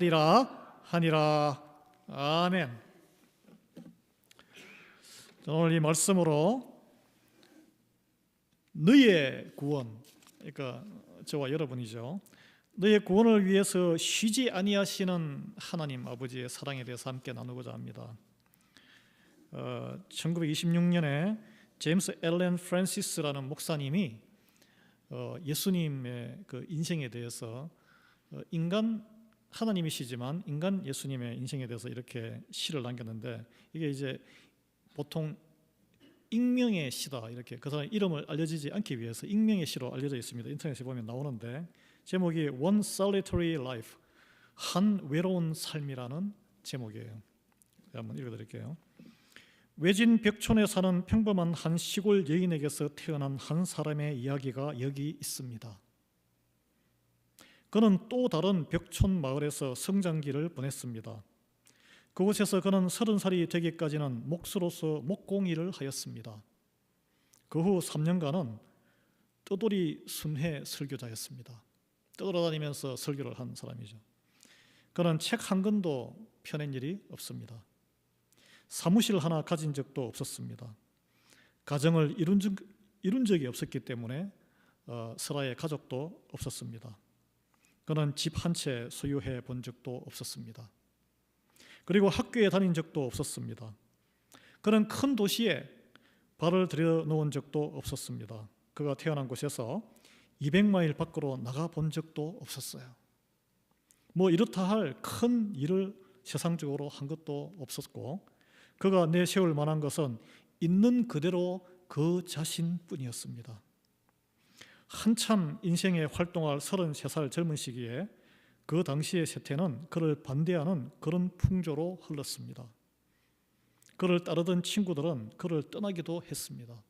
하리라 하니라. 아멘. 오늘 이 말씀으로 너희의 구원, 그러니까 저와 여러분이죠. 너희의 구원을 위해서 쉬지 아니하시는 하나님 아버지의 사랑에 대해서 함께 나누고자 합니다. 1926년에 제임스 앨런 프랜시스라는 목사님이 예수님의 그 인생에 대해서 하나님이시지만 인간 예수님의 인생에 대해서 이렇게 시를 남겼는데, 이게 이제 보통 익명의 시다, 이렇게 그 사람의 이름을 알려지지 않기 위해서 익명의 시로 알려져 있습니다. 인터넷에 보면 나오는데 제목이 One Solitary Life, 한 외로운 삶이라는 제목이에요. 한번 읽어드릴게요. 외진 벽촌에 사는 평범한 한 시골 여인에게서 태어난 한 사람의 이야기가 여기 있습니다. 그는 또 다른 벽촌 마을에서 성장기를 보냈습니다. 그곳에서 그는 30살이 되기까지는 목수로서 목공일을 하였습니다. 그 후 3년간은 떠돌이 순회 설교자였습니다. 떠돌아다니면서 설교를 한 사람이죠. 그는 책 한 권도 펴낸 일이 없습니다. 사무실 하나 가진 적도 없었습니다. 가정을 이룬 적이 없었기 때문에 설아의 가족도 없었습니다. 그는 집 한 채 소유해 본 적도 없었습니다. 그리고 학교에 다닌 적도 없었습니다. 그는 큰 도시에 발을 들여놓은 적도 없었습니다. 그가 태어난 곳에서 200마일 밖으로 나가 본 적도 없었어요. 뭐 이렇다 할 큰 일을 세상적으로 한 것도 없었고, 그가 내세울 만한 것은 있는 그대로 그 자신뿐이었습니다. 한참 인생에 활동할 33살 젊은 시기에 그 당시의 세태는 그를 반대하는 그런 풍조로 흘렀습니다. 그를 따르던 친구들은 그를 떠나기도 했습니다.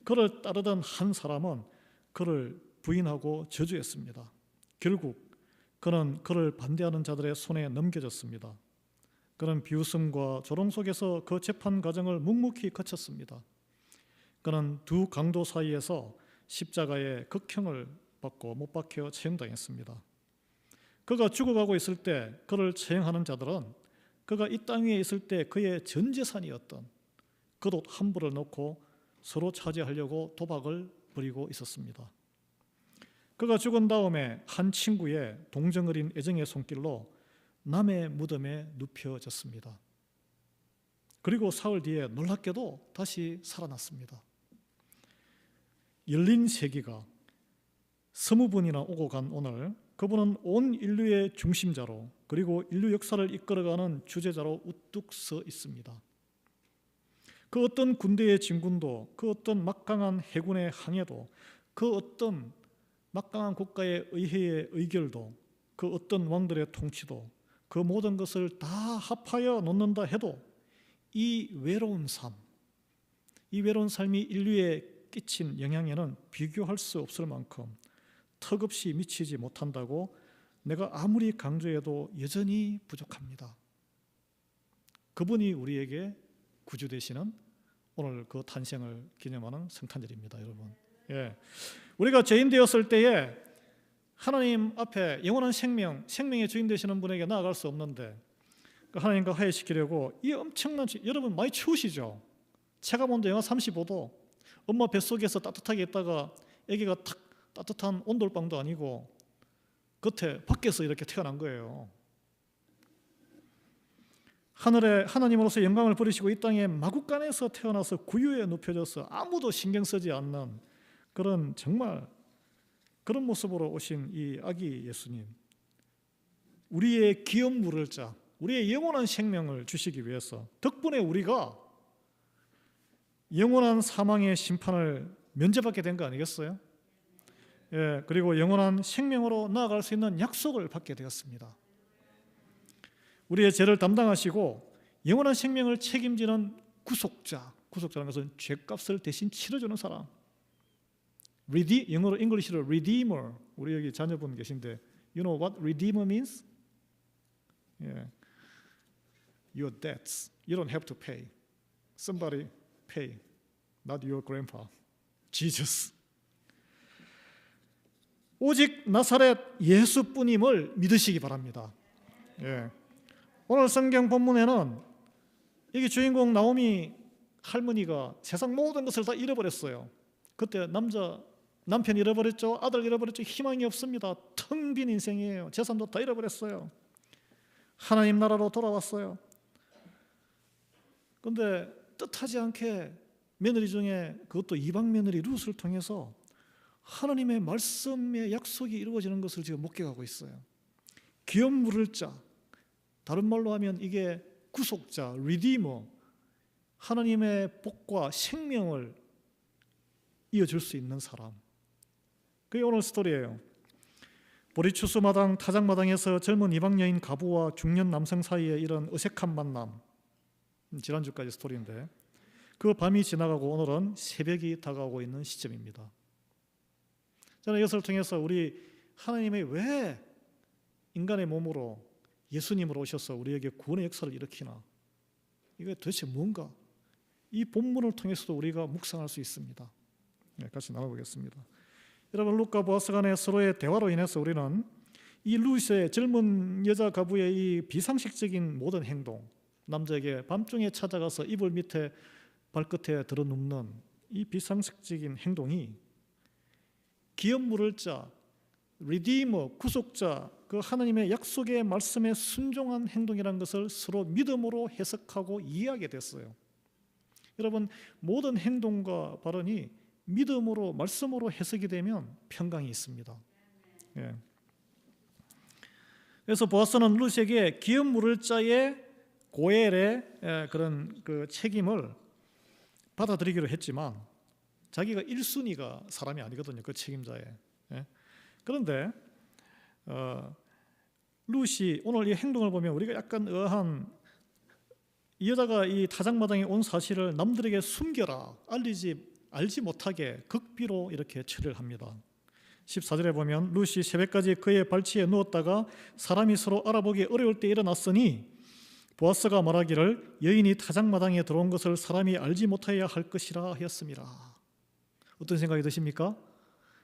그를 따르던 한 사람은 그를 부인하고 저주했습니다. 결국 그는 그를 반대하는 자들의 손에 넘겨졌습니다. 그는 비웃음과 조롱 속에서 그 재판 과정을 묵묵히 거쳤습니다. 그는 두 강도 사이에서 십자가의 극형을 받고 못 박혀 처형당했습니다. 그가 죽어가고 있을 때 그를 처형하는 자들은 그가 이 땅 위에 있을 때 그의 전 재산이었던 겉옷 한 벌을 놓고 서로 차지하려고 도박을 벌이고 있었습니다. 그가 죽은 다음에 한 친구의 동정 어린 애정의 손길로 남의 무덤에 눕혀졌습니다. 그리고 사흘 뒤에 놀랍게도 다시 살아났습니다. 열린 세기가 스무 번이나 오고 간 오늘, 그분은 온 인류의 중심자로, 그리고 인류 역사를 이끌어가는 주제자로 우뚝 서 있습니다. 그 어떤 군대의 진군도, 그 어떤 막강한 해군의 항해도, 그 어떤 막강한 국가의 의회의 의결도, 그 어떤 왕들의 통치도, 그 모든 것을 다 합하여 놓는다 해도 이 외로운 삶이 인류에 끼친 영향에는 비교할 수 없을 만큼 턱없이 미치지 못한다고 내가 아무리 강조해도 여전히 부족합니다. 그분이 우리에게 구주 되시는 오늘 그 탄생을 기념하는 성탄절입니다, 여러분. 우리가 죄인 되었을 때에 하나님 앞에 영원한 생명의 주인 되시는 분에게 나아갈 수 없는데, 하나님과 화해시키려고 이 엄청난, 여러분 많이 추우시죠? 체감 온도 영하 35도, 엄마 뱃속에서 따뜻하게 있다가 아기가 탁 따뜻한 온돌방도 아니고 겉에 밖에서 이렇게 태어난 거예요. 하늘에 하나님으로서 영광을 버리시고 이 땅에 마구간에서 태어나서 구유에 눕혀져서 아무도 신경 쓰지 않는 그런, 정말 그런 모습으로 오신 이 아기 예수님, 우리의 기업 물을 자, 우리의 영원한 생명을 주시기 위해서 덕분에 우리가 영원한 사망의 심판을 면제받게 된 거 아니겠어요? 그리고 영원한 생명으로 나아갈 수 있는 약속을 받게 되었습니다. 우리의 죄를 담당하시고 영원한 생명을 책임지는 구속자라는 것은 죄값을 대신 치러주는 사람. 영어로 잉글리시로 redeemer. 우리 여기 자녀분 계신데 You know what redeemer means? Your debts. You don't have to pay. Somebody pay. Not your grandpa. Jesus. 오직 나사렛 예수뿐임을 믿으시기 바랍니다. 예. 오늘 성경 본문에는 이게 주인공 나오미 할머니가 세상 모든 것을 다 잃어버렸어요. 그때 남편 잃어버렸죠. 아들 잃어버렸죠. 희망이 없습니다. 텅 빈 인생이에요. 재산도 다 잃어버렸어요. 하나님 나라로 돌아왔어요. 그런데 뜻하지 않게 며느리 중에 그것도 이방 며느리 룻을 통해서 하나님의 말씀의 약속이 이루어지는 것을 지금 목격하고 있어요. 기업 물을 자, 다른 말로 하면 이게 구속자, 리디머, 하나님의 복과 생명을 이어줄 수 있는 사람. 그게 오늘 스토리예요. 보리추수 마당, 타작 마당에서 젊은 이방 여인 가부와 중년 남성 사이에 이런 어색한 만남. 지난주까지 스토리인데 그 밤이 지나가고 오늘은 새벽이 다가오고 있는 시점입니다. 저는 이것을 통해서 우리 하나님이 왜 인간의 몸으로 예수님으로 오셔서 우리에게 구원의 역사를 일으키나, 이게 도대체 뭔가, 이 본문을 통해서도 우리가 묵상할 수 있습니다. 같이 나눠보겠습니다. 여러분, 룻과 보아스 간의 서로의 대화로 인해서 우리는 이 룻의 젊은 여자 가부의 이 비상식적인 모든 행동, 남자에게 밤중에 찾아가서 이불 밑에 발끝에 들어눕는 이 비상식적인 행동이 기업 물을 자, 리디머, 구속자, 그 하나님의 약속의 말씀에 순종한 행동이라는 것을 서로 믿음으로 해석하고 이해하게 됐어요. 여러분, 모든 행동과 발언이 믿음으로, 말씀으로 해석이 되면 평강이 있습니다. 예. 그래서 보아스는 룻에게 기업 물을 자의 고엘의 그런 그 책임을 받아들이기로 했지만 자기가 1순위가 사람이 아니거든요. 그 책임자에. 예. 그런데 룻이 오늘 이 행동을 보면 우리가 약간 의아한, 이 여자가 이 타작마당에 온 사실을 남들에게 숨겨라, 알지 못하게 극비로 이렇게 처리를 합니다. 14절에 보면 룻이 새벽까지 그의 발치에 누웠다가 사람이 서로 알아보기 어려울 때 일어났으니 보아스가 말하기를 여인이 타작마당에 들어온 것을 사람이 알지 못하여야 할 것이라 하였습니다. 어떤 생각이 드십니까?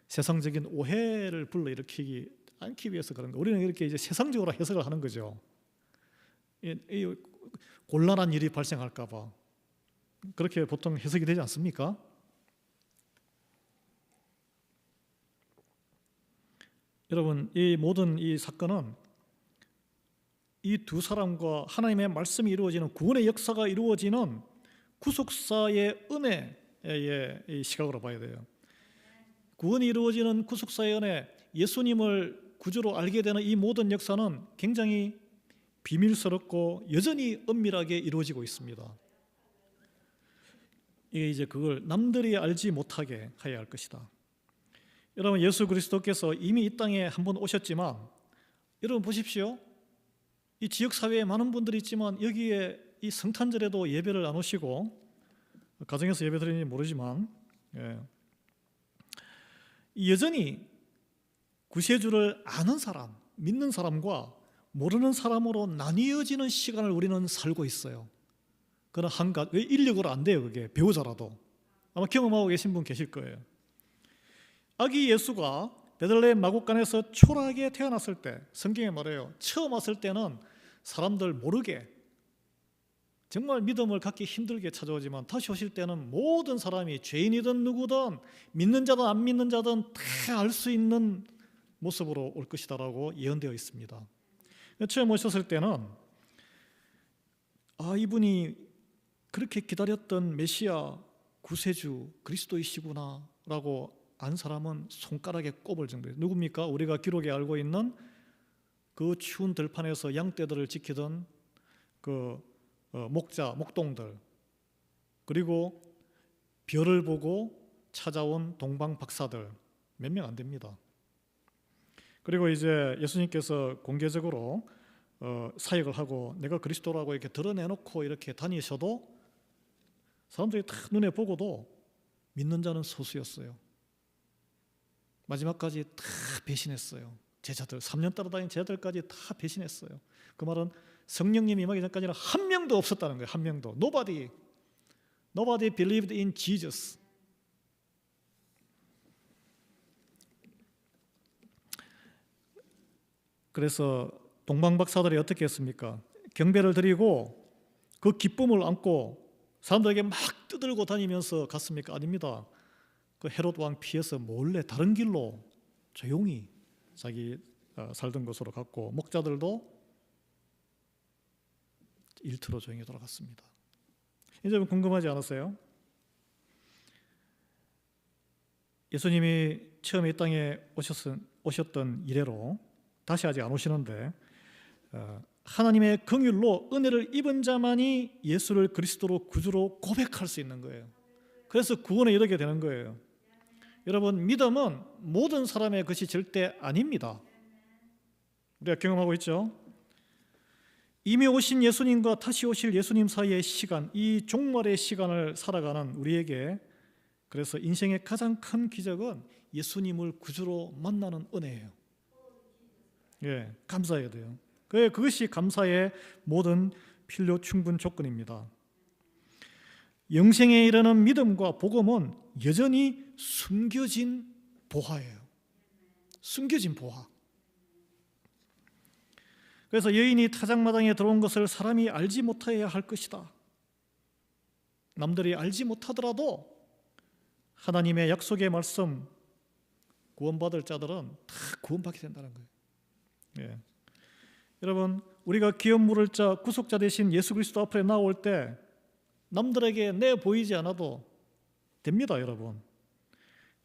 세상적인 오해를 불러일으키지 않기 위해서 그런 거. 우리는 이렇게 이제 세상적으로 해석을 하는 거죠. 이 곤란한 일이 발생할까 봐 그렇게 보통 해석이 되지 않습니까? 여러분, 이 모든 이 사건은 이 두 사람과 하나님의 말씀이 이루어지는, 구원의 역사가 이루어지는 구속사의 은혜의 시각으로 봐야 돼요. 구원이 이루어지는 구속사의 은혜, 예수님을 구주로 알게 되는 이 모든 역사는 굉장히 비밀스럽고 여전히 은밀하게 이루어지고 있습니다. 이게 이제 그걸 남들이 알지 못하게 해야 할 것이다. 여러분, 예수 그리스도께서 이미 이 땅에 한번 오셨지만, 여러분 보십시오. 이 지역사회에 많은 분들이 있지만 여기에 이 성탄절에도 예배를 안 오시고, 가정에서 예배 드리는지 모르지만 여전히 구세주를 아는 사람, 믿는 사람과 모르는 사람으로 나뉘어지는 시간을 우리는 살고 있어요. 그건 한갓, 왜 인력으로 안 돼요? 그게 배우자라도 아마 경험하고 계신 분 계실 거예요. 아기 예수가 베들레헴 마국간에서 초라하게 태어났을 때, 성경에 말해요. 처음 왔을 때는 사람들 모르게, 정말 믿음을 갖기 힘들게 찾아오지만 다시 오실 때는 모든 사람이 죄인이든 누구든 믿는 자든 안 믿는 자든 다 알 수 있는 모습으로 올 것이다라고 예언되어 있습니다. 처음 오셨을 때는 이분이 그렇게 기다렸던 메시아 구세주 그리스도이시구나 라고 안 사람은 손가락에 꼽을 정도예요. 누굽니까? 우리가 기록에 알고 있는 그 추운 들판에서 양떼들을 지키던 그 목동들, 그리고 별을 보고 찾아온 동방 박사들 몇 명 안 됩니다. 그리고 이제 예수님께서 공개적으로 사역을 하고 내가 그리스도라고 이렇게 드러내놓고 이렇게 다니셔도 사람들이 다 눈에 보고도 믿는 자는 소수였어요. 마지막까지 다 배신했어요. 제자들, 3년 따라다닌 제자들까지 다 배신했어요. 그 말은 성령님이 임하기 전까지는 한 명도 없었다는 거예요. 한 명도. Nobody believed in Jesus. 그래서 동방박사들이 어떻게 했습니까? 경배를 드리고 그 기쁨을 안고 사람들에게 막 떠들고 다니면서 갔습니까? 아닙니다. 그 헤롯 왕 피해서 몰래 다른 길로 조용히 자기 살던 곳으로 갔고, 목자들도 일터로 조용히 돌아갔습니다. 이제 궁금하지 않았어요? 예수님이 처음에 이 땅에 오셨던 이래로 다시 아직 안 오시는데, 하나님의 긍휼로 은혜를 입은 자만이 예수를 그리스도로 구주로 고백할 수 있는 거예요. 그래서 구원에 이르게 되는 거예요. 여러분, 믿음은 모든 사람의 것이 절대 아닙니다. 우리가 경험하고 있죠. 이미 오신 예수님과 다시 오실 예수님 사이의 시간, 이 종말의 시간을 살아가는 우리에게, 그래서 인생의 가장 큰 기적은 예수님을 구주로 만나는 은혜예요. 예, 감사해야 돼요. 그것이 감사의 모든 필요 충분 조건입니다. 영생에 이르는 믿음과 복음은 여전히 숨겨진 보화예요. 숨겨진 보화. 그래서 여인이 타작마당에 들어온 것을 사람이 알지 못해야 할 것이다. 남들이 알지 못하더라도 하나님의 약속의 말씀, 구원받을 자들은 다 구원받게 된다는 거예요. 예. 여러분, 우리가 기업 물을 자, 구속자 되신 예수 그리스도 앞에 나올 때 남들에게 내 보이지 않아도 됩니다, 여러분.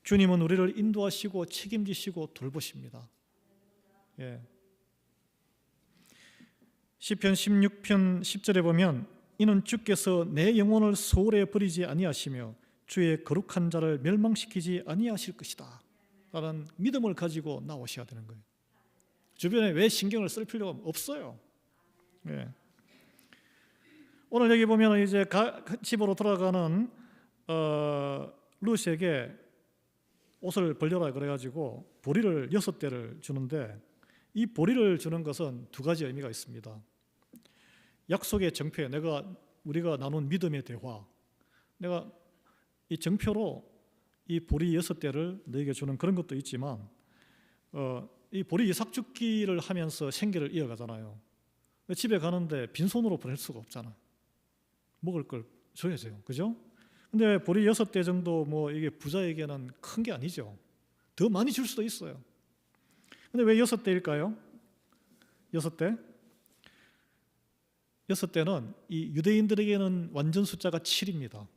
주님은 우리를 인도하시고 책임지시고 돌보십니다. 예. 시편 16편 10절에 보면, 이는 주께서 내 영혼을 소홀에 버리지 아니하시며 주의 거룩한 자를 멸망시키지 아니하실 것이다 라는 믿음을 가지고 나오셔야 되는 거예요. 주변에 왜 신경을 쓸 필요가 없어요. 예. 오늘 여기 보면 이제 집으로 돌아가는 룻에게 옷을 벌려라 그래가지고 보리를 6대를 주는데, 이 보리를 주는 것은 두 가지 의미가 있습니다. 약속의 정표, 우리가 나눈 믿음의 대화, 내가 이 정표로 이 보리 6대를 너에게 주는 그런 것도 있지만, 이 보리 이삭죽기를 하면서 생계를 이어가잖아요. 집에 가는데 빈손으로 보낼 수가 없잖아. 먹을 걸 줘야 돼요, 그죠? 근데 보리 6대 정도 뭐 이게 부자에게는 큰 게 아니죠. 더 많이 줄 수도 있어요. 근데 왜 6대일까요? 6대? 6대는 이 유대인들에게는 완전 숫자가 7입니다.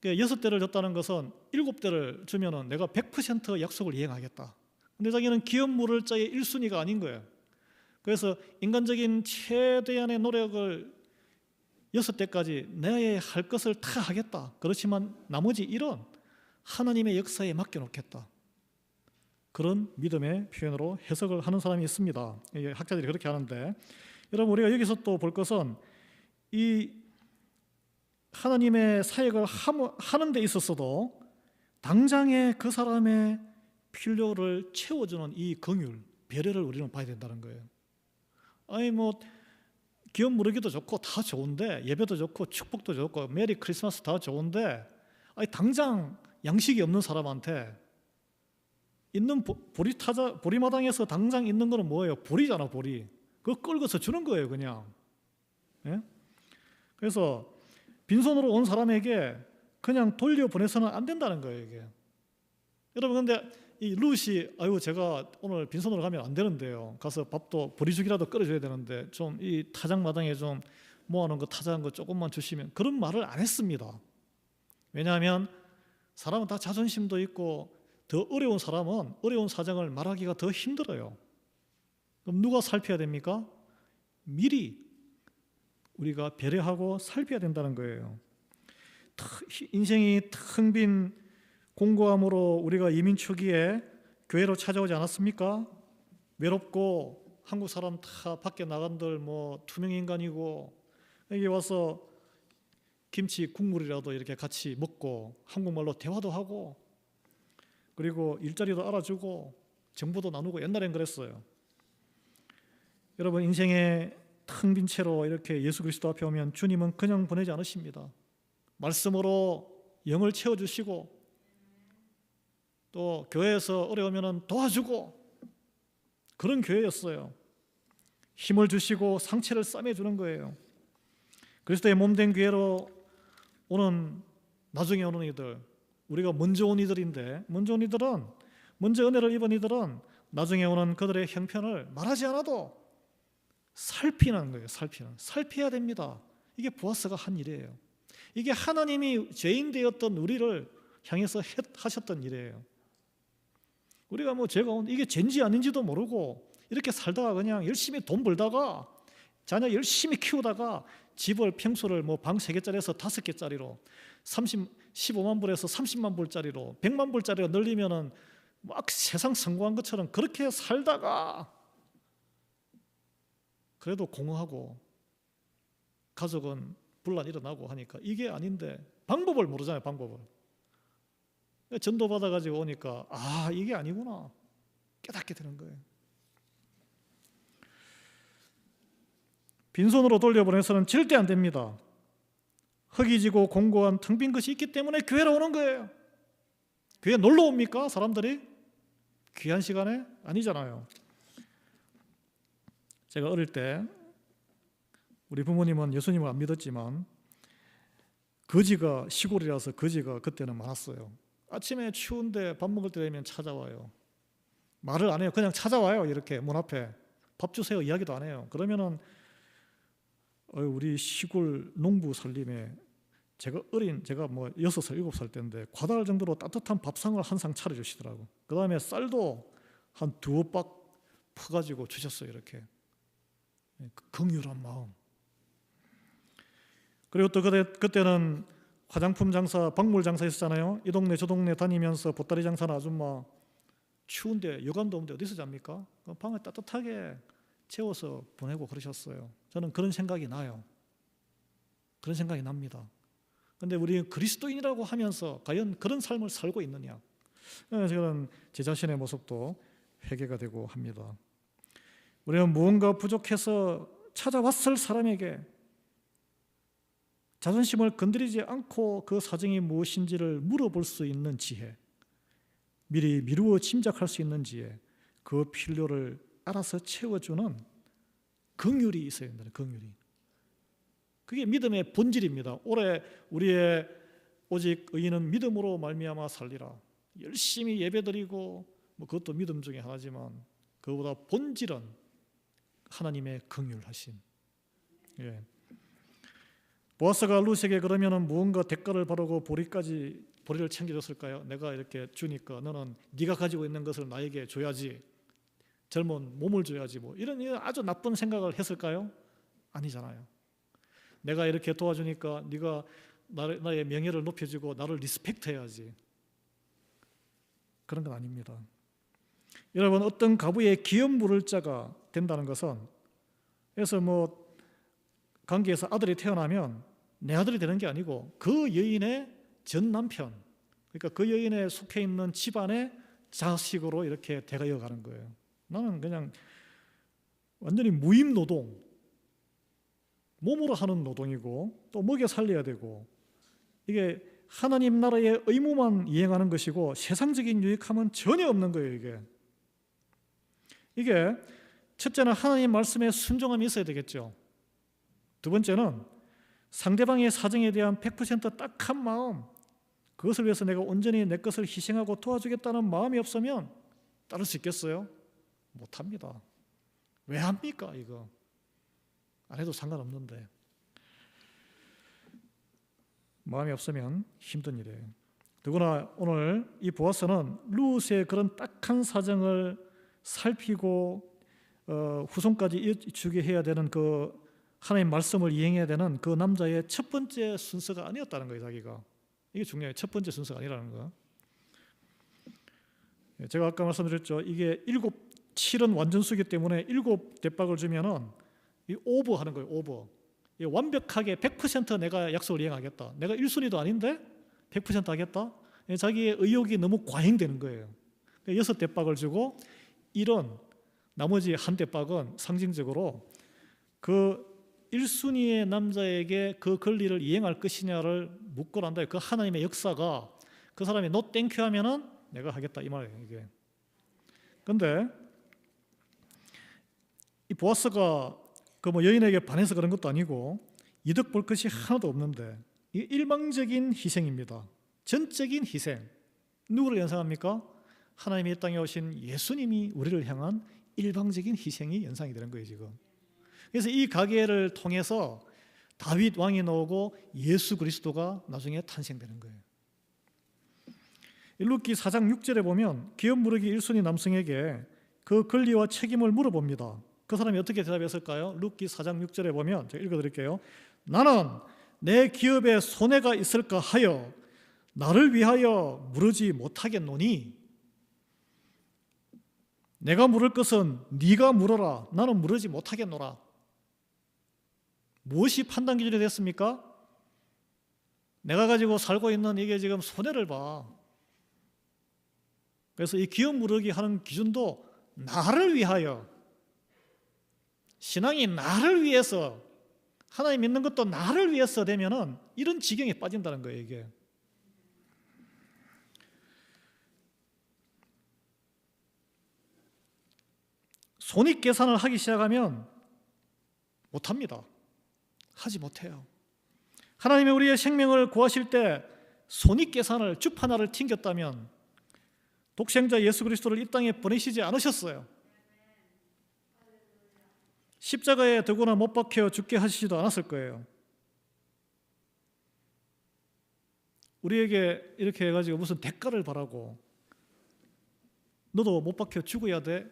6대를 줬다는 것은 7대를 주면은 내가 100% 약속을 이행하겠다. 근데 자기는 기업 물을 자의 1순위가 아닌 거예요. 그래서 인간적인 최대한의 노력을 6대까지 내가 할 것을 다 하겠다. 그렇지만 나머지 1은 하나님의 역사에 맡겨놓겠다. 그런 믿음의 표현으로 해석을 하는 사람이 있습니다. 학자들이 그렇게 하는데, 여러분, 우리가 여기서 또 볼 것은 이 하나님의 사역을 하는 데 있어서도 당장에 그 사람의 필요를 채워주는 이 긍휼, 배려를 우리는 봐야 된다는 거예요. 아니 뭐 기업 무르기도 좋고 다 좋은데, 예배도 좋고 축복도 좋고 메리 크리스마스 다 좋은데, 아니 당장 양식이 없는 사람한테 있는 보리마당에서 당장 있는 거는 뭐예요? 보리잖아, 보리. 그거 끌고서 주는 거예요, 그냥. 예? 그래서 빈손으로 온 사람에게 그냥 돌려보내서는 안 된다는 거예요, 이게. 여러분, 근데 이 룻이 제가 오늘 빈손으로 가면 안 되는데요. 가서 밥도 보리죽이라도 끓여줘야 되는데 좀 이 타작마당에 좀 모아놓은 거 타작한 거 조금만 주시면, 그런 말을 안 했습니다. 왜냐하면 사람은 다 자존심도 있고 더 어려운 사람은 어려운 사정을 말하기가 더 힘들어요. 그럼 누가 살펴야 됩니까? 미리 우리가 배려하고 살펴야 된다는 거예요. 인생이 텅 빈 공고함으로 우리가 이민 초기에 교회로 찾아오지 않았습니까? 외롭고 한국 사람 다 밖에 나간들 뭐 투명인간이고, 여기 와서 김치 국물이라도 이렇게 같이 먹고 한국말로 대화도 하고, 그리고 일자리도 알아주고 정보도 나누고, 옛날엔 그랬어요. 여러분, 인생의 텅 빈 채로 이렇게 예수 그리스도 앞에 오면 주님은 그냥 보내지 않으십니다. 말씀으로 영을 채워주시고, 또 교회에서 어려우면 도와주고, 그런 교회였어요. 힘을 주시고 상체를 싸매주는 거예요. 그리스도의 몸된 교회로 오는 나중에 오는 이들, 우리가 먼저 온 이들인데, 먼저 온 이들은, 먼저 은혜를 입은 이들은 나중에 오는 그들의 형편을 말하지 않아도 살피는 거예요. 살펴야 됩니다. 이게 보아스가 한 일이에요. 이게 하나님이 죄인 되었던 우리를 향해서 하셨던 일이에요. 우리가 뭐 죄가 이게 죄인지 아닌지도 모르고 이렇게 살다가 그냥 열심히 돈 벌다가 자녀 열심히 키우다가 집을 평수를 뭐 방 3개짜리에서 5개짜리로 15만 불에서 30만 불짜리로 100만 불짜리로 늘리면은 막 세상 성공한 것처럼 그렇게 살다가 그래도 공허하고 가족은 분란 일어나고 하니까 이게 아닌데 방법을 모르잖아요. 방법을. 전도 받아가지고 오니까 이게 아니구나 깨닫게 되는 거예요. 빈손으로 돌려보내서는 절대 안 됩니다. 허기지고 공고한 텅 빈 것이 있기 때문에 교회로 오는 거예요. 교회 놀러 옵니까? 사람들이? 귀한 시간에? 아니잖아요. 제가 어릴 때 우리 부모님은 예수님을 안 믿었지만 거지가 시골이라서 거지가 그때는 많았어요. 아침에 추운데 밥 먹을 때 되면 찾아와요. 말을 안 해요. 그냥 찾아와요. 이렇게 문 앞에 밥 주세요 이야기도 안 해요. 그러면은 우리 시골 농부 살림에 제가 뭐 6살, 7살 때인데 과다할 정도로 따뜻한 밥상을 항상 차려주시더라고. 그 다음에 쌀도 한 2박 퍼가지고 주셨어요. 이렇게 긍휼한 마음. 그리고 또 그때는 화장품 장사, 박물 장사 있었잖아요. 이 동네 저 동네 다니면서 보따리 장사는 아줌마 추운데 여간도 없는데 어디서 잡니까? 방을 따뜻하게 채워서 보내고 그러셨어요. 저는 그런 생각이 나요. 그런 생각이 납니다. 그런데 우리 그리스도인이라고 하면서 과연 그런 삶을 살고 있느냐? 저는 제 자신의 모습도 회개가 되고 합니다. 우리는 무언가 부족해서 찾아왔을 사람에게 자존심을 건드리지 않고 그 사정이 무엇인지를 물어볼 수 있는 지혜, 미리 미루어 짐작할 수 있는 지혜, 그 필요를 알아서 채워주는 긍휼이 있어야 된다. 긍휼이. 그게 믿음의 본질입니다. 올해 우리의 오직 의인은 믿음으로 말미암아 살리라. 열심히 예배드리고 뭐 그것도 믿음 중에 하나지만 그보다 본질은 하나님의 긍휼하심. 예. 보아스가 룻에게 그러면은 무언가 대가를 바라고 보리를 챙겨줬을까요? 내가 이렇게 주니까 너는 네가 가지고 있는 것을 나에게 줘야지. 젊은 몸을 줘야지. 뭐 이런 아주 나쁜 생각을 했을까요? 아니잖아요. 내가 이렇게 도와주니까 네가 나의 명예를 높여주고 나를 리스펙트해야지. 그런 건 아닙니다. 여러분, 어떤 가부의 기업 물을 자가 된다는 것은, 그래서 뭐 관계에서 아들이 태어나면 내 아들이 되는 게 아니고 그 여인의 전 남편, 그러니까 그 여인에 속해 있는 집안의 자식으로 이렇게 돼가여 가는 거예요. 나는 그냥 완전히 무임 노동, 몸으로 하는 노동이고 또 먹여 살려야 되고, 이게 하나님 나라의 의무만 이행하는 것이고 세상적인 유익함은 전혀 없는 거예요. 이게 첫째는 하나님 말씀에 순종함이 있어야 되겠죠. 두 번째는 상대방의 사정에 대한 100% 딱한 마음, 그것을 위해서 내가 온전히 내 것을 희생하고 도와주겠다는 마음이 없으면 따를 수 있겠어요? 못합니다. 왜 합니까? 이거 안 해도 상관없는데 마음이 없으면 힘든 일이에요. 더구나 오늘 이 보아스는 룻의 그런 딱한 사정을 살피고 후손까지 주게 해야 되는 그 하나님 말씀을 이행해야 되는 그 남자의 첫 번째 순서가 아니었다는 거예요. 자기가. 이게 중요해요. 첫 번째 순서가 아니라는 거. 제가 아까 말씀드렸죠. 이게 7은 완전수기 때문에 7대박을 주면은 이 오버하는 거예요. 오버. 완벽하게 100% 내가 약속을 이행하겠다. 내가 1순위도 아닌데 100% 하겠다. 자기의 의욕이 너무 과잉되는 거예요. 6대박을 주고 1은 나머지 1대박은 상징적으로 그 1순위의 남자에게 그 권리를 이행할 것이냐를 묻고 난 다음에 그 하나님의 역사가 그 사람이 no thank you 하면은 내가 하겠다 이 말이에요. 이게. 근데 이 보아스가 그 뭐 여인에게 반해서 그런 것도 아니고 이득 볼 것이 하나도 없는데 이 일방적인 희생입니다. 전적인 희생. 누구를 연상합니까? 하나님이 이 땅에 오신 예수님이 우리를 향한 일방적인 희생이 연상이 되는 거예요 지금. 그래서 이 가계를 통해서 다윗 왕이 나오고 예수 그리스도가 나중에 탄생되는 거예요. 룻기 4장 6절에 보면 기업 무르기 1순위 남성에게 그 권리와 책임을 물어봅니다. 그 사람이 어떻게 대답했을까요? 룻기 4장 6절에 보면 제가 읽어드릴게요. 나는 내 기업에 손해가 있을까 하여 나를 위하여 물으지 못하겠노니 내가 물을 것은 네가 물어라. 나는 물으지 못하겠노라. 무엇이 판단 기준이 됐습니까? 내가 가지고 살고 있는 이게 지금 손해를 봐. 그래서 이 기업 무르기 하는 기준도 나를 위하여, 신앙이 나를 위해서, 하나님 믿는 것도 나를 위해서 되면은 이런 지경에 빠진다는 거예요 이게. 손익계산을 하기 시작하면 못합니다. 하지 못해요. 하나님이 우리의 생명을 구하실 때 손익계산을 줍 하나를 튕겼다면 독생자 예수 그리스도를 이 땅에 보내시지 않으셨어요. 십자가에 두거나 못 박혀 죽게 하시지도 않았을 거예요. 우리에게 이렇게 해가지고 무슨 대가를 바라고 너도 못 박혀 죽어야 돼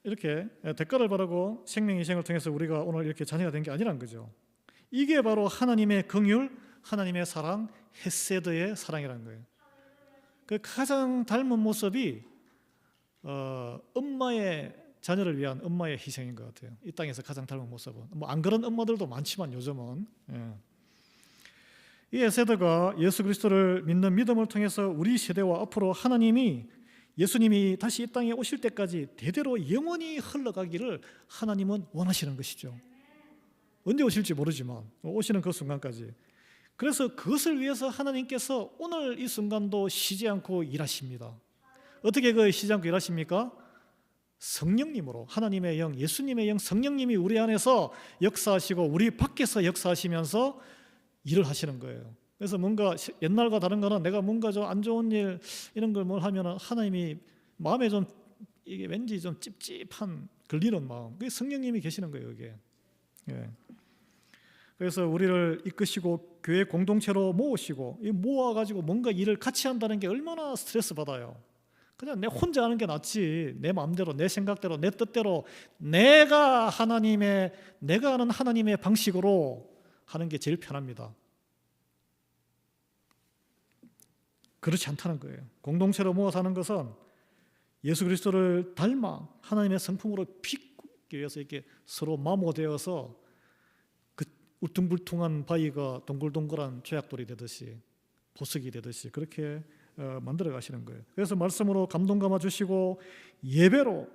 이렇게 대가를 바라고 생명 희생을 통해서 우리가 오늘 이렇게 자녀가 된 게 아니란 거죠. 이게 바로 하나님의 긍휼, 하나님의 사랑, 헤세드의 사랑이라는 거예요. 그 가장 닮은 모습이 엄마의 자녀를 위한 엄마의 희생인 것 같아요. 이 땅에서 가장 닮은 모습은. 뭐 안 그런 엄마들도 많지만 요즘은. 이 헤세드가 예수 그리스도를 믿는 믿음을 통해서 우리 세대와 앞으로 하나님이 예수님이 다시 이 땅에 오실 때까지 대대로 영원히 흘러가기를 하나님은 원하시는 것이죠. 언제 오실지 모르지만 오시는 그 순간까지. 그래서 그것을 위해서 하나님께서 오늘 이 순간도 쉬지 않고 일하십니다. 어떻게 그 쉬지 않고 일하십니까? 성령님으로, 하나님의 영, 예수님의 영, 성령님이 우리 안에서 역사하시고 우리 밖에서 역사하시면서 일을 하시는 거예요. 그래서 뭔가 옛날과 다른 거는 내가 뭔가 좀 안 좋은 일 이런 걸 뭘 하면 하나님이 마음에 좀 이게 왠지 좀 찝찝한 걸리는 마음, 그게 성령님이 계시는 거예요 이게. 그래서 우리를 이끄시고 교회 공동체로 모으시고 모아가지고 뭔가 일을 같이 한다는 게 얼마나 스트레스 받아요. 그냥 내 혼자 하는 게 낫지. 내 마음대로, 내 생각대로, 내 뜻대로 내가 아는 하나님의 방식으로 하는 게 제일 편합니다. 그렇지 않다는 거예요. 공동체로 모아서 하는 것은 예수 그리스도를 닮아 하나님의 성품으로 비추기 위해서 이렇게 서로 마모되어서 그 울퉁불퉁한 바위가 동글동글한 죄악돌이 되듯이, 보석이 되듯이 그렇게 만들어 가시는 거예요. 그래서 말씀으로 감동 감아 주시고 예배로,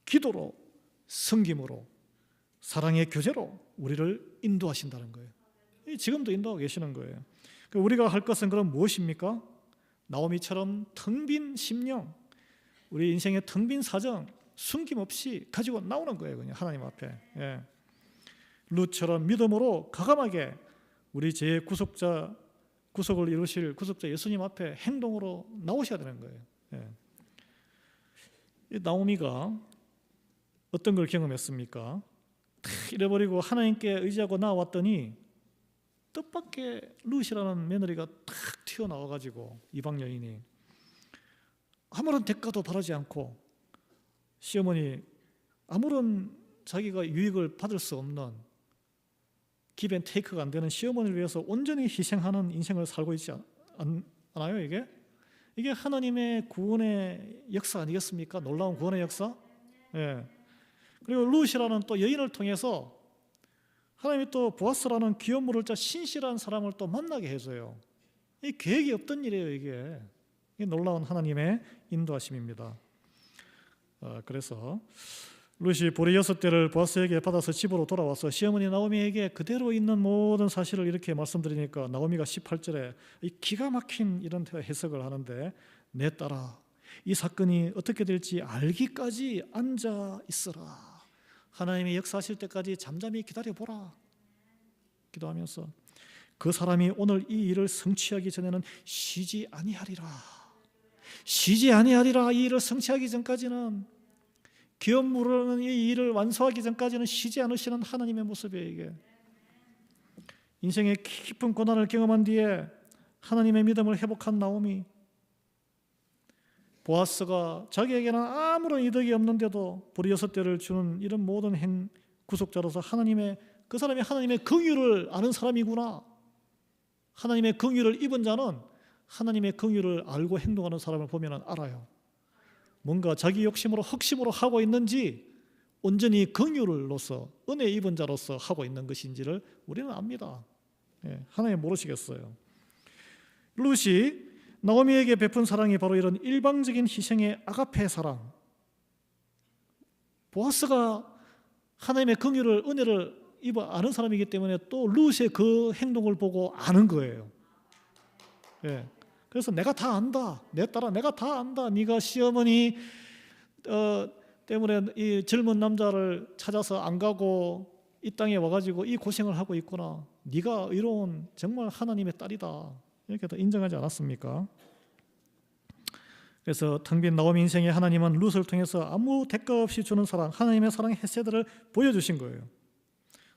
기도로, 섬김으로, 사랑의 교제로 우리를 인도하신다는 거예요. 지금도 인도하고 계시는 거예요. 우리가 할 것은 그럼 무엇입니까? 나오미처럼 텅 빈 심령, 우리 인생의 텅 빈 사정 숨김없이 가지고 나오는 거예요. 그냥 하나님 앞에. 룻처럼 믿음으로 가감하게 우리 제 구속을 이루실 구속자 예수님 앞에 행동으로 나오셔야 되는 거예요. 이 나오미가 어떤 걸 경험했습니까? 다 잃어버리고 하나님께 의지하고 나왔더니 뜻밖의 룻이라는 며느리가 탁 튀어나와가지고 이방 여인이 아무런 대가도 바라지 않고 시어머니 아무런 자기가 유익을 받을 수 없는 기브앤테이크가 안 되는 시어머니를 위해서 온전히 희생하는 인생을 살고 있지 않아요? 이게 하나님의 구원의 역사 아니겠습니까? 놀라운 구원의 역사. 그리고 룻이라는 또 여인을 통해서 하나님이 또 보아스라는 기업 물을 자 신실한 사람을 또 만나게 해줘요. 이 계획이 없던 일이에요. 이게 놀라운 하나님의 인도하심입니다. 그래서 룻이 보리 6대를 보아스에게 받아서 집으로 돌아와서 시어머니 나오미에게 그대로 있는 모든 사실을 이렇게 말씀드리니까 나오미가 18절에 이 기가 막힌 이런 해석을 하는데, 내 딸아 이 사건이 어떻게 될지 알기까지 앉아 있으라. 하나님이 역사하실 때까지 잠잠히 기다려보라 기도하면서 그 사람이 오늘 이 일을 성취하기 전에는 쉬지 아니하리라. 쉬지 아니하리라. 이 일을 성취하기 전까지는, 기업 무르는 이 일을 완수하기 전까지는 쉬지 않으시는 하나님의 모습이에요. 이게 인생의 깊은 고난을 경험한 뒤에 하나님의 믿음을 회복한 나오미, 보아스가 자기에게는 아무런 이득이 없는데도 보리 6대를 주는 이런 모든 구속자로서 하나님의, 그 사람이 하나님의 긍휼을 아는 사람이구나. 하나님의 긍휼을 입은 자는 하나님의 긍휼을 알고 행동하는 사람을 보면 알아요. 뭔가 자기 욕심으로 흑심으로 하고 있는지 온전히 긍휼로서 은혜 입은 자로서 하고 있는 것인지를 우리는 압니다. 하나님 모르시겠어요. 룻이 나오미에게 베푼 사랑이 바로 이런 일방적인 희생의 아가페 사랑. 보아스가 하나님의 긍휼을, 은혜를 입어 아는 사람이기 때문에 또 룻의 그 행동을 보고 아는 거예요. 그래서 내가 다 안다. 내 딸아, 내가 다 안다. 네가 시어머니 때문에 이 젊은 남자를 찾아서 안 가고 이 땅에 와가지고 이 고생을 하고 있구나. 네가 의로운 정말 하나님의 딸이다. 이렇게 다 인정하지 않았습니까? 그래서 텅 빈 나오미 인생에 하나님은 룻을 통해서 아무 대가 없이 주는 사랑, 하나님의 사랑의 헤세드를 보여주신 거예요.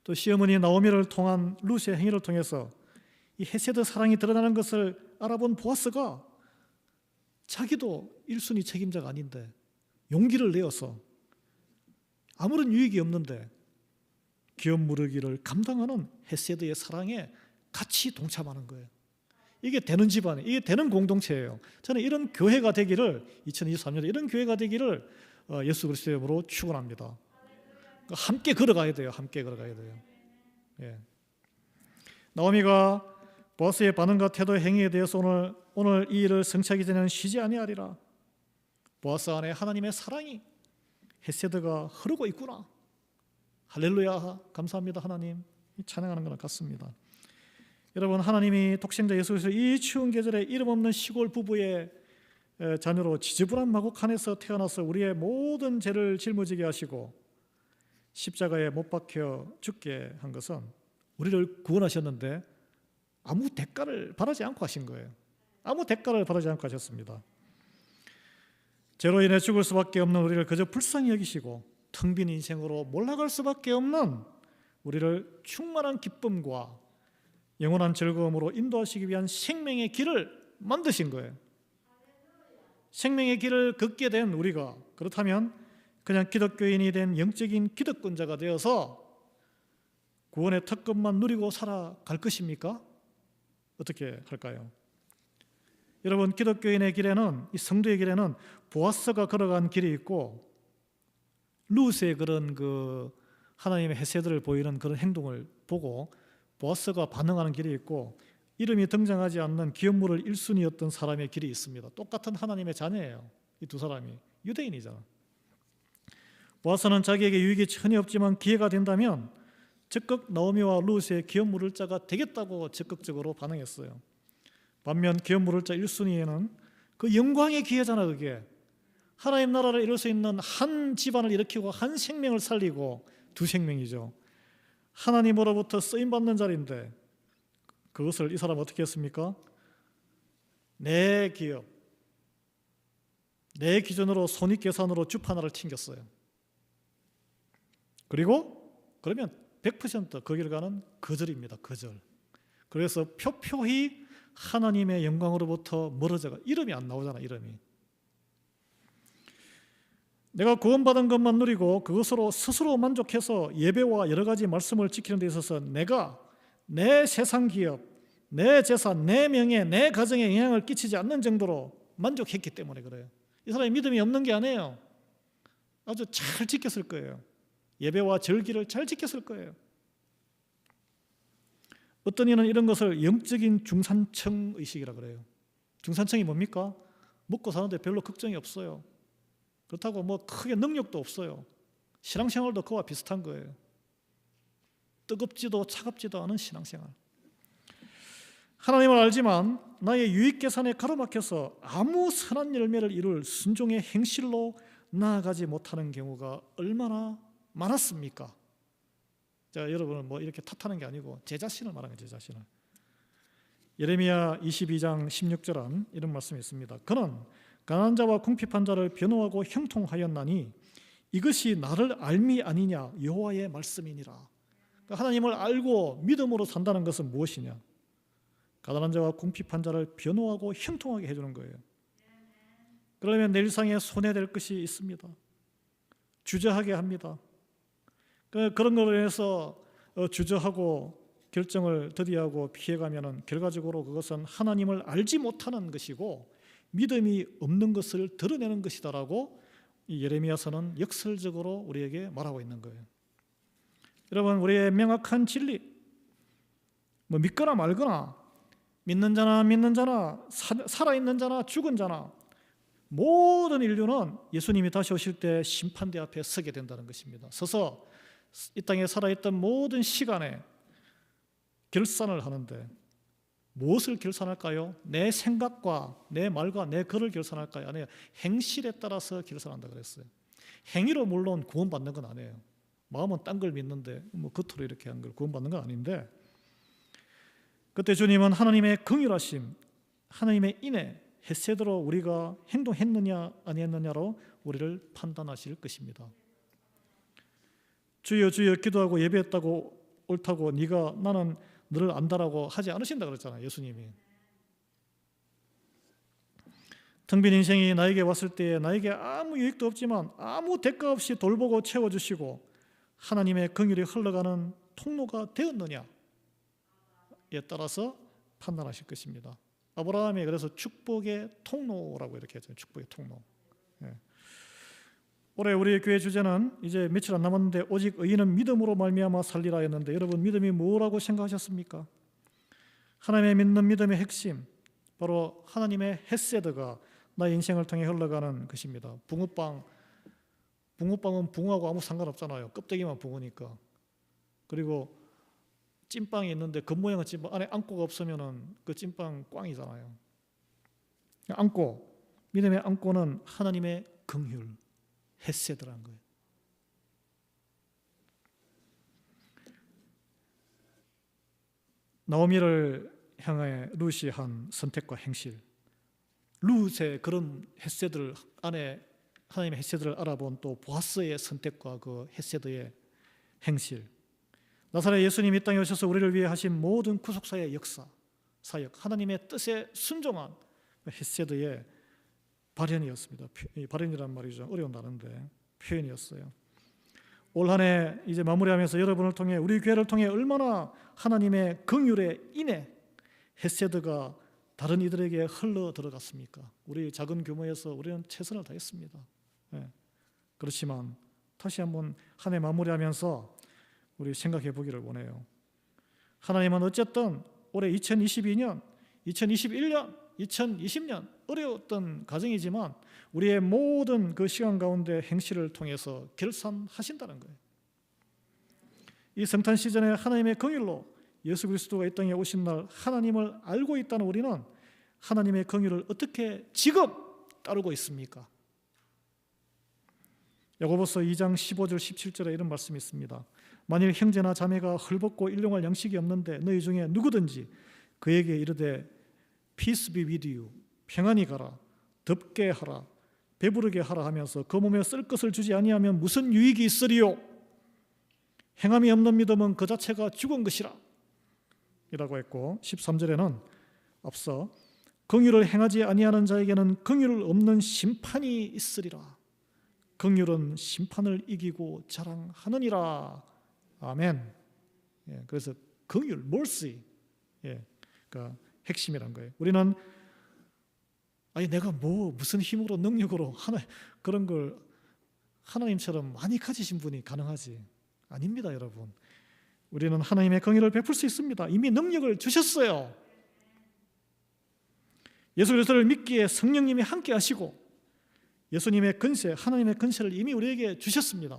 또 시어머니 나오미를 통한 룻의 행위를 통해서 이 헤세드 사랑이 드러나는 것을 알아본 보아스가 자기도 1순위 책임자가 아닌데 용기를 내어서 아무런 유익이 없는데 기업 무르기를 감당하는 헤세드의 사랑에 같이 동참하는 거예요. 이게 되는 집안, 이게 되는 공동체예요. 저는 이런 교회가 되기를, 2023년에 이런 교회가 되기를 예수 그리스도의 이름으로 축원합니다. 함께 걸어가야 돼요. 함께 걸어가야 돼요. 나오미가 보아스의 반응과 태도의 행위에 대해서 오늘 이 일을 성취하기 전에는 쉬지 아니하리라. 보아스 안에 하나님의 사랑이, 헤세드가 흐르고 있구나. 할렐루야, 감사합니다 하나님. 찬양하는 거랑 같습니다. 여러분, 하나님이 독생자 예수 그리스도 이 추운 계절에 이름 없는 시골 부부의 자녀로 지저분한 마곡간에서 태어나서 우리의 모든 죄를 짊어지게 하시고 십자가에 못 박혀 죽게 한 것은 우리를 구원하셨는데 아무 대가를 바라지 않고 하신 거예요. 아무 대가를 바라지 않고 하셨습니다. 죄로 인해 죽을 수밖에 없는 우리를 그저 불쌍히 여기시고 텅 빈 인생으로 몰락할 수밖에 없는 우리를 충만한 기쁨과 영원한 즐거움으로 인도하시기 위한 생명의 길을 만드신 거예요. 생명의 길을 걷게 된 우리가 그렇다면 그냥 기독교인이 된 영적인 기득권자가 되어서 구원의 특권만 누리고 살아갈 것입니까? 어떻게 할까요? 여러분, 기독교인의 길에는, 이 성도의 길에는 보아스가 걸어간 길이 있고 룻의 그런 그 하나님의 헤세드를 보이는 그런 행동을 보고 보아스가 반응하는 길이 있고 이름이 등장하지 않는 기업물을 1순위였던 사람의 길이 있습니다. 똑같은 하나님의 자녀예요. 이 두 사람이 유대인이잖아. 보아스는 자기에게 유익이 전혀 없지만 기회가 된다면 적극 나오미와 룻의 기업 물을 자가 되겠다고 적극적으로 반응했어요. 반면 기업 물을 자 1순위에는 그 영광의 기회잖아. 그게 하나님 나라를 이룰 수 있는 한 집안을 일으키고 한 생명을 살리고, 두 생명이죠. 하나님으로부터 쓰임받는 자리인데 그것을 이 사람 어떻게 했습니까? 내 기업, 내 기준으로 손익계산으로 줍 하나를 튕겼어요. 그리고 그러면 100% 거기를 가는 거절입니다. 거절. 그래서 표표히 하나님의 영광으로부터 멀어져가, 이름이 안 나오잖아. 이름이. 내가 구원받은 것만 누리고 그것으로 스스로 만족해서 예배와 여러 가지 말씀을 지키는 데 있어서 내가 내 세상 기업, 내 재산, 내 명예, 내 가정에 영향을 끼치지 않는 정도로 만족했기 때문에 그래요. 이 사람이 믿음이 없는 게 아니에요. 아주 잘 지켰을 거예요. 예배와 절기를 잘 지켰을 거예요. 어떤 이는 이런 것을 영적인 중산층 의식이라 그래요. 중산층이 뭡니까? 먹고 사는데 별로 걱정이 없어요. 그렇다고 뭐 크게 능력도 없어요. 신앙생활도 그와 비슷한 거예요. 뜨겁지도 차갑지도 않은 신앙생활. 하나님을 알지만 나의 유익계산에 가로막혀서 아무 선한 열매를 이룰 순종의 행실로 나아가지 못하는 경우가 얼마나 많았습니까? 제가 여러분을 뭐 이렇게 탓하는 게 아니고 제 자신을 말하는 거예요. 제 자신을. 예레미야 22장 16절은 이런 말씀이 있습니다. 그는 가난한 자와 궁핍한 자를 변호하고 형통하였나니 이것이 나를 알미 아니냐 여호와의 말씀이니라. 그러니까 하나님을 알고 믿음으로 산다는 것은 무엇이냐? 가난한 자와 궁핍한 자를 변호하고 형통하게 해주는 거예요. 그러면 내 일상에 손해될 것이 있습니다. 주저하게 합니다. 그런 걸로 인해서 주저하고 결정을 더디하고 피해가면 결과적으로 그것은 하나님을 알지 못하는 것이고 믿음이 없는 것을 드러내는 것이다라고 이 예레미야서는 역설적으로 우리에게 말하고 있는 거예요. 여러분, 우리의 명확한 진리, 뭐 믿거나 말거나, 믿는 자나 안 믿는 자나, 살아있는 자나 죽은 자나, 모든 인류는 예수님이 다시 오실 때 심판대 앞에 서게 된다는 것입니다. 서서 이 땅에 살아있던 모든 시간에 결산을 하는데 무엇을 결산할까요? 내 생각과 내 말과 내 글을 결산할까요? 아니에요. 행실에 따라서 결산한다 그랬어요. 행위로 물론 구원받는 건 아니에요. 마음은 딴 걸 믿는데 뭐 겉으로 이렇게 한 걸 구원받는 건 아닌데, 그때 주님은 하나님의 긍휼하심, 하나님의 인애, 헤세드로 우리가 행동했느냐 아니했느냐로 우리를 판단하실 것입니다. 주여 주여 기도하고 예배했다고 옳다고 네가 나는 너를 안다라고 하지 않으신다 그랬잖아요. 예수님이. 텅 빈 인생이 나에게 왔을 때에 나에게 아무 유익도 없지만 아무 대가 없이 돌보고 채워주시고 하나님의 긍휼이 흘러가는 통로가 되었느냐에 따라서 판단하실 것입니다. 아브라함이 그래서 축복의 통로라고 이렇게 했죠. 축복의 통로. 올해 우리 교회 주제는 이제 며칠 안 남았는데 오직 의인은 믿음으로 말미암아 살리라 했는데, 여러분 믿음이 뭐라고 생각하셨습니까? 하나님의 믿는 믿음의 핵심, 바로 하나님의 헤세드가 나의 인생을 통해 흘러가는 것입니다. 붕어빵은 붕어하고 아무 상관없잖아요. 껍데기만 붕어니까. 그리고 찐빵이 있는데 겉모양은 찐빵, 안에 앙꼬가 없으면 그 찐빵 꽝이잖아요. 앙꼬, 믿음의 앙꼬는 하나님의 긍휼, 헤세드라는 거예요. 나오미를 향해 룻이 한 선택과 행실, 룻의 그런 헤세드를 안에 하나님의 헤세드를 알아본 또 보아스의 선택과 그 헤세드의 행실, 나사렛 예수님이 이 땅에 오셔서 우리를 위해 하신 모든 구속사의 역사, 사역, 하나님의 뜻에 순종한 헤세드의 발현이었습니다. 발현이란 말이죠. 어려운 단어인데 표현이었어요. 올 한 해 이제 마무리하면서 여러분을 통해, 우리 교회를 통해 얼마나 하나님의 긍휼의 인애, 헤세드가 다른 이들에게 흘러 들어갔습니까? 우리 작은 규모에서 우리는 최선을 다했습니다. 그렇지만 다시 한번 한 해 마무리하면서 우리 생각해 보기를 원해요. 하나님은 어쨌든 올해 2022년, 2021년, 2020년 어려웠던 과정이지만 우리의 모든 그 시간 가운데 행실을 통해서 결산하신다는 거예요. 이 성탄 시즌에 하나님의 긍휼로 예수 그리스도가 이 땅에 오신 날 하나님을 알고 있다는 우리는 하나님의 긍휼을 어떻게 지금 따르고 있습니까? 야고보서 2장 15절 17절에 이런 말씀이 있습니다. 만일 형제나 자매가 헐벗고 일용할 양식이 없는데 너희 중에 누구든지 그에게 이르되 Peace be with you, 평안히 가라, 덥게 하라, 배부르게 하라 하면서 그 몸에 쓸 것을 주지 아니하면 무슨 유익이 있으리요? 행함이 없는 믿음은 그 자체가 죽은 것이라 이라고 했고, 13절에는 앞서 긍휼을 행하지 아니하는 자에게는 긍휼 없는 심판이 있으리라. 긍휼은 심판을 이기고 자랑하느니라. 아멘. 그래서 긍휼, mercy, 그러니까 핵심이란 거예요. 우리는 아니 내가 무슨 힘으로 능력으로 그런 걸 하나님처럼 많이 가지신 분이 가능하지? 아닙니다, 여러분. 우리는 하나님의 긍휼을 베풀 수 있습니다. 이미 능력을 주셨어요. 예수 그리스도를 믿기에 성령님이 함께 하시고 예수님의 권세, 하나님의 권세를 이미 우리에게 주셨습니다.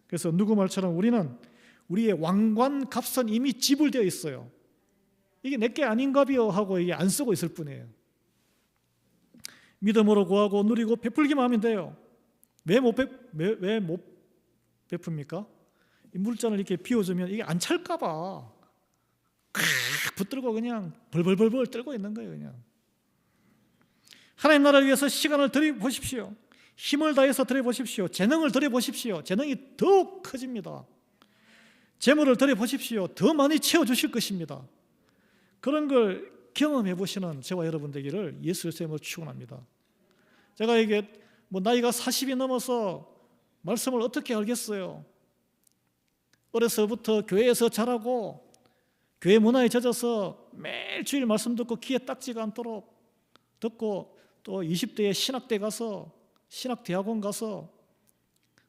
그래서 누구 말처럼 우리는 우리의 왕관 값은 이미 지불되어 있어요. 이게 내게 아닌가비요 하고 이게 안 쓰고 있을 뿐이에요. 믿음으로 구하고 누리고 베풀기만 하면 돼요. 왜 못 베풉니까? 이 물잔을 이렇게 비워주면 이게 안 찰까봐 붙들고 그냥 벌벌벌벌 떨고 있는 거예요. 그냥 하나님 나라를 위해서 시간을 들여보십시오. 힘을 다해서 들여보십시오. 재능을 들여보십시오. 재능이 더욱 커집니다. 재물을 들여보십시오. 더 많이 채워주실 것입니다. 그런 걸 경험해 보시는 저와 여러분 되기를 예수 그리스도로 축원합니다. 제가 이게 나이가 40이 넘어서 말씀을 어떻게 알겠어요? 어려서부터 교회에서 자라고 교회 문화에 젖어서 매일 주일 말씀 듣고 귀에 딱지가 않도록 듣고 또 20대에 신학대 가서 신학대학원 가서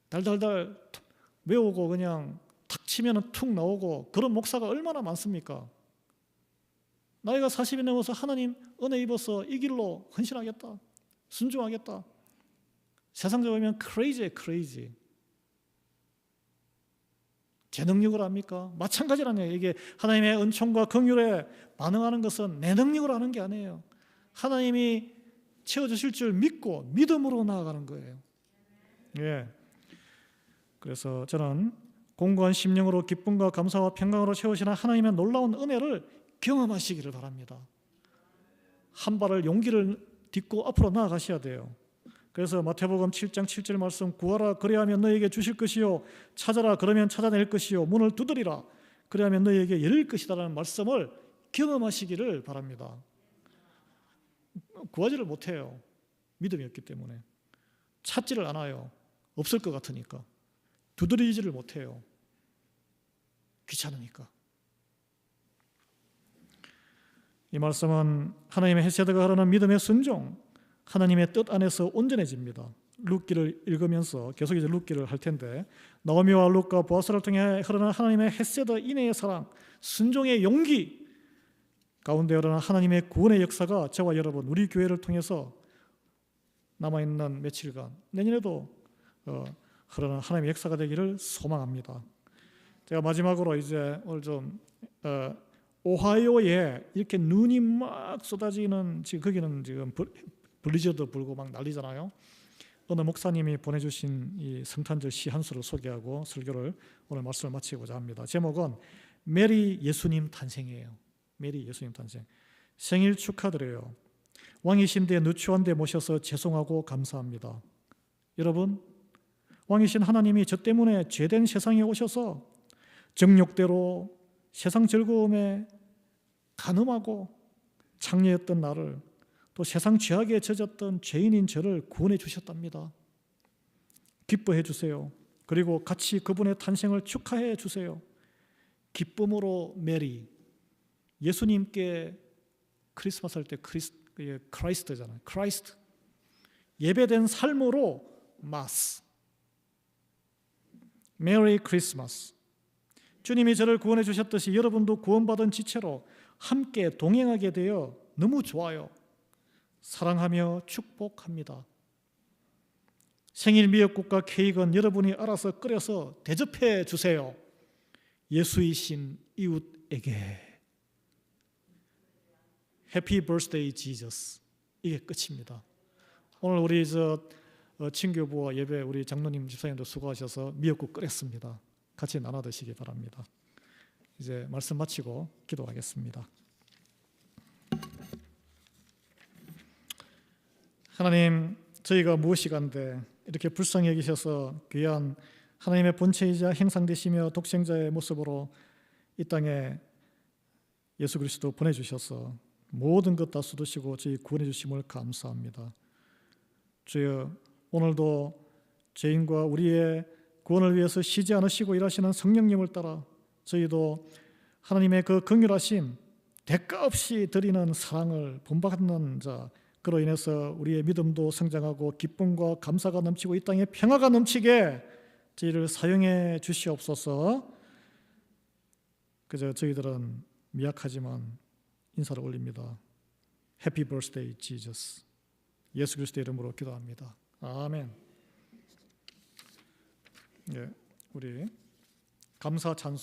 달달달 외우고 그냥 탁 치면 툭 나오고 그런 목사가 얼마나 많습니까? 나이가 40이 넘어서 하나님 은혜 입어서 이 길로 헌신하겠다, 순종하겠다. 세상적으로 보면 crazy. 제 능력으로 합니까? 마찬가지라네요. 이게 하나님의 은총과 긍휼에 반응하는 것은 내 능력으로 하는 게 아니에요. 하나님이 채워주실 줄 믿고 믿음으로 나아가는 거예요. 예. 그래서 저는 공고한 심령으로 기쁨과 감사와 평강으로 채우시는 하나님의 놀라운 은혜를 경험하시기를 바랍니다. 한 발을 용기를 딛고 앞으로 나아가셔야 돼요. 그래서 마태복음 7장 7절 말씀, 구하라 그리하면 너희에게 주실 것이요, 찾아라 그러면 찾아낼 것이요, 문을 두드리라 그리하면 너희에게 열릴 것이다라는 말씀을 경험하시기를 바랍니다. 구하지를 못해요. 믿음이 없기 때문에. 찾지를 않아요. 없을 것 같으니까. 두드리지를 못해요. 귀찮으니까. 이 말씀은 하나님의 헤세드가 흐르는 믿음의 순종, 하나님의 뜻 안에서 온전해집니다. 룻기를 읽으면서 계속 이제 룻기를 할 텐데, 나오미와 룻과 보아스를 통해 흐르는 하나님의 헤세드 인애의 사랑, 순종의 용기 가운데 흐르는 하나님의 구원의 역사가 저와 여러분 우리 교회를 통해서 남아있는 며칠간 내년에도 흐르는 하나님의 역사가 되기를 소망합니다. 제가 마지막으로 이제 오늘 좀 오하이오에 이렇게 눈이 막 쏟아지는, 지금 거기는 지금 블리저드 불고 막 난리잖아요. 어느 목사님이 보내주신 이 성탄절 시 한 수를 소개하고 설교를 오늘 말씀을 마치고자 합니다. 제목은 메리 예수님 탄생이에요. 메리 예수님 탄생. 생일 축하드려요. 왕이신 데 누추한 데 모셔서 죄송하고 감사합니다. 여러분, 왕이신 하나님이 저 때문에 죄된 세상에 오셔서 정욕대로 세상 즐거움에 간음하고 창녀였던 나를, 또 세상 죄악에 젖었던 죄인인 저를 구원해 주셨답니다. 기뻐해 주세요. 그리고 같이 그분의 탄생을 축하해 주세요. 기쁨으로 메리, 예수님께 크리스마스 할 때 크라이스트잖아요. 크라이스트. 예배된 삶으로 마스. 메리 크리스마스. 주님이 저를 구원해 주셨듯이 여러분도 구원받은 지체로 함께 동행하게 되어 너무 좋아요. 사랑하며 축복합니다. 생일 미역국과 케이크는 여러분이 알아서 끓여서 대접해 주세요. 예수이신 이웃에게. 해피 버스데이 지저스. 이게 끝입니다. 오늘 우리 친교부와 예배 우리 장로님 집사님도 수고하셔서 미역국 끓였습니다. 같이 나눠 드시기 바랍니다. 이제 말씀 마치고 기도하겠습니다. 하나님, 저희가 무엇이간데 이렇게 불쌍히 여기셔서 귀한 하나님의 본체이자 형상되시며 독생자의 모습으로 이 땅에 예수 그리스도 보내주셔서 모든 것 다 쏟으시고 저희 구원해 주심을 감사합니다. 주여, 오늘도 죄인과 우리의 구원을 위해서 쉬지 않으시고 일하시는 성령님을 따라 저희도 하나님의 그 긍휼하심, 대가 없이 드리는 사랑을 본받는 자, 그로 인해서 우리의 믿음도 성장하고 기쁨과 감사가 넘치고 이 땅에 평화가 넘치게 저희를 사용해 주시옵소서. 그저 저희들은 미약하지만 인사를 올립니다. 해피 버스데이 지저스. 예수 그리스도의 이름으로 기도합니다. 아멘. 예, 우리 감사 찬송